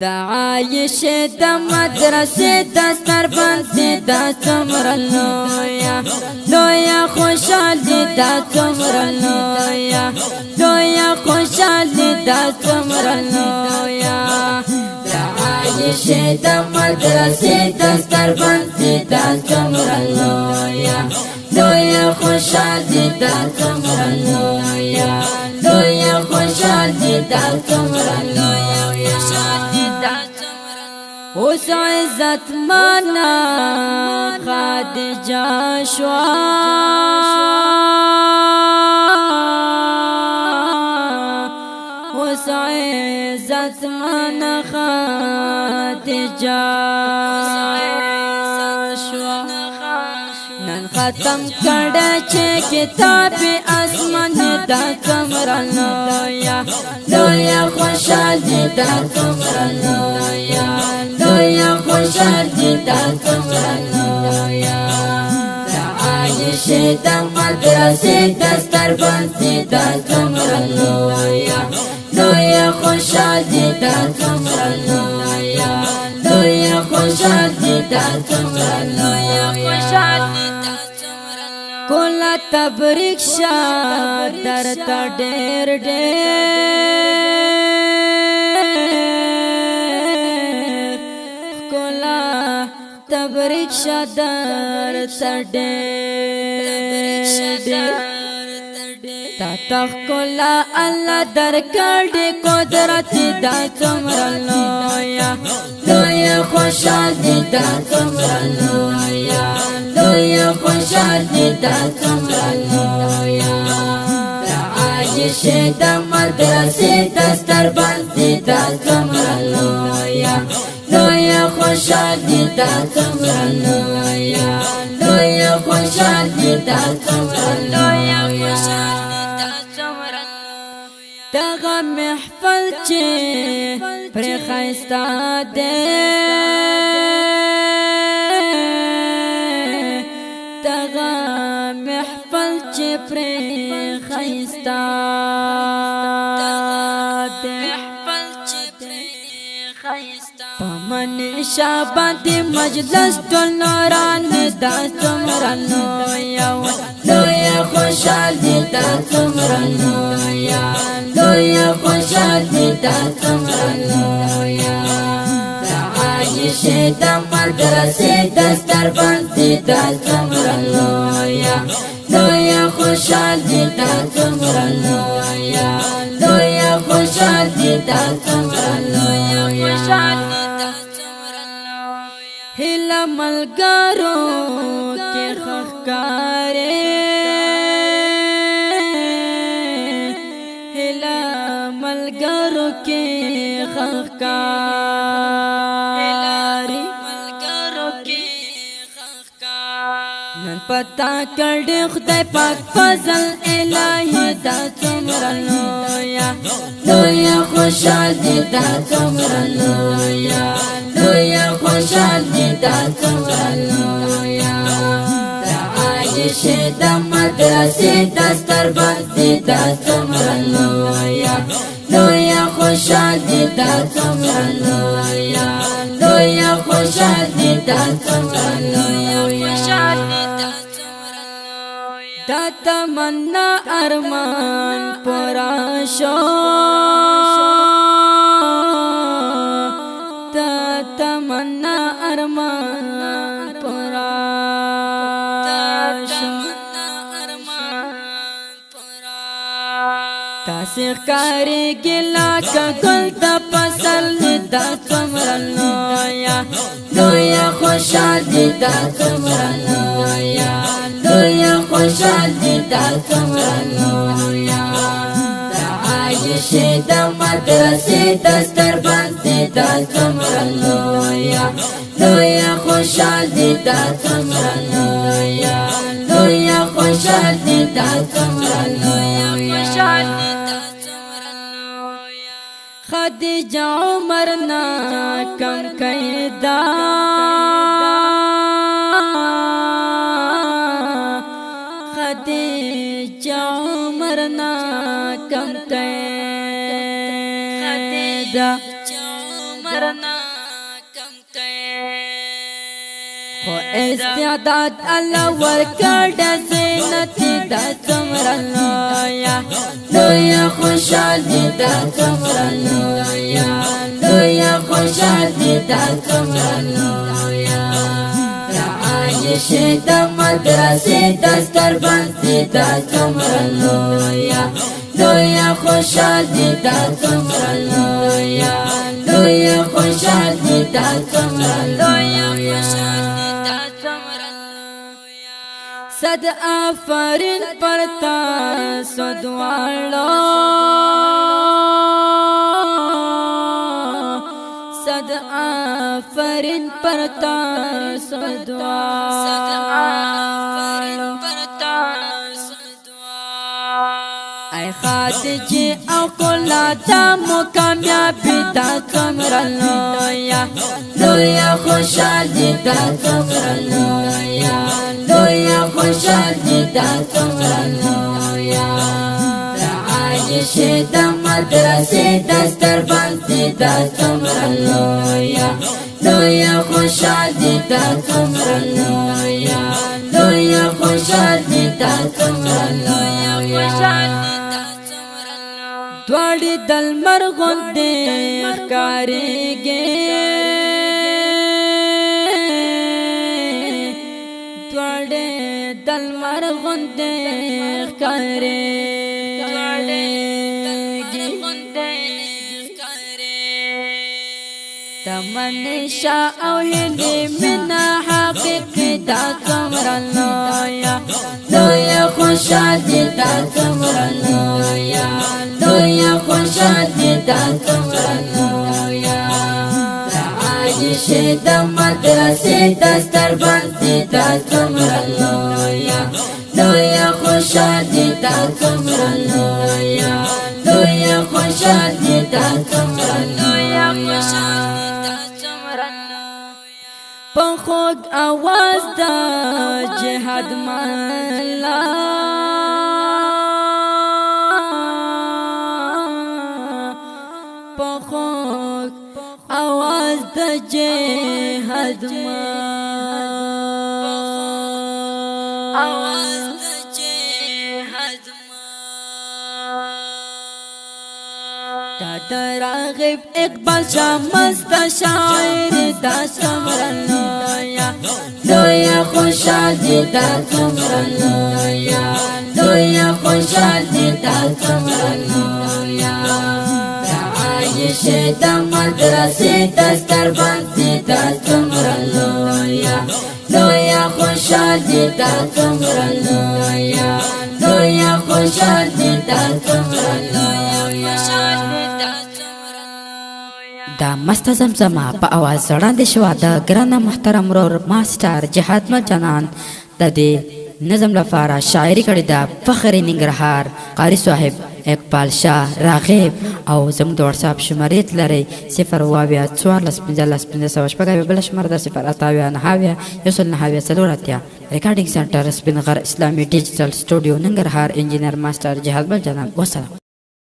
دا عایش دا مدرسې دستر باندې دا څومره لویا خوشالي دا څومره لویا خوشالي دا څومره لویا دا عایش دا مدرسې دستر باندې دا څومره لویا خوشالي دا څومره لویا خوشالي دا څومره لویا اوس عزت مانا خادجه شوا اوس عزت مانا خادجه شوا نن ختم کړه چې کتاب اسمان دا څومره لویا خوشالي دا څومره لویا خوشالي دا څومره لویا دا عایش دا مدرسې دستر باندې دا څومره لویا خوشالي دا څومره لویا خوشالي دا څومره لویا خوشالي کولا تبریک شاه درته ډېر کولا تبریک شاه درته ډېر تا تخلا الله درکړې قدرت دا څومره لویا خوشالي دا څومره لویا خوشالي دا څومره لویا دا عایش دا مدرسې دستر باندې دا څومره لویا خوشالي دا څومره لویا خوشالي دا څومره لویا دغه محفل چې پر خایسته ده دغه محفل چې پر خایسته ده پمن شابه مجلس ټول نوران دا څومره لویا خوشالي دا څومره لویا خوشالي دا څومره لویا دا عایش دا مدرسې دستر باندې دا څومره لویا خوشالي دا څومره لویا خوشالي دا څومره لویا خوشالي هله ملګرو کې خخکارې هله ملګرو کې خخکارې نن پتا کړې خدای پاک فضل الهي دا څومره لویا خوشالي دا څومره لویا خوشالي دا څومره لویا دا عایش دا مدرسې دستر باندې دا څومره لویا خوشالي دا څومره لویا خوشالي دا څومره لویا خوشالي دا تمنا ارمان پورا شو دا تمنا ارمان پورا شو تاسې ښکارې ګلا کګل د فصل دا څومره لویا خوشالي دا څومره لویا خوشالي دا څومره لویا دا عایش دا مدرسې دستر باندې دا څومره لویا خوشالي دا څومره لویا خوشالي دا څومره لویا خوشالي خدیجه عمر نا کم کیدا خدیجه عمر نا کم کیدا خو استعداد الله ورکړ زینت دا څومره لویه لویه خوشالي دا څومره لویه لویه خوشالي دا څومره لویه عایشه د مدرسې دستربند دا څومره لویه لویه خوشالي دا څومره لویه لویه خوشالي دا څومره لویه صد آفرین پر تاسو دواړو صد آفرین پر تاسو دواړو ای خادجه او کلاتا مو کامیابی دا څومره لویه لویه خوشالي دا څومره لویه لویه خوشالي دا څومره لویه د عایشه د مدرسې دستربند دا څومره لویه لویه خوشالي دا څومره لویه لویه خوشالي دا څومره لویه دواړي دل مرغوندې ښکارېږي دواړي دل مرغوندې ښکارېږي تمنشا او هلي منا حقیق دا څومره لویه لویه خوشالي دا څومره لویه لویه خوشالي دا څومره لویه د عایشه د مدرسې دستربند دا څومره لویه لویه خوشالي دا څومره لویه لویه خوشالي دا څومره لویه په خوږ اواز د جهاد ملا په خوږ اواز د جهاد راغب اقبال شاه مست شاعر دا څومره لویه لویه خوشالي دا څومره لویه لویه خوشالي دا څومره لویه د عایشه د مدرسې دستربند دا څومره لویه لویه خوشالي دا څومره لویه لویه خوشالي دا څومره لویه دا مست زمزمه په اواز وړاندې شوه د ګران محترم ورور ماسټر جهاد جانان د دې نظم لپاره شاعري کړې ده فخر ننګرهار قاری صاحب اقبال شاه راغب او زموږ د واتساپ شمېرې لرئ 0 بل شمېر د 0 ریکارډینګ سنټر سپین غر اسلامي ډیجیټل سټوډیو ننګرهار انجینر ماسټر جهاد جانان وسلام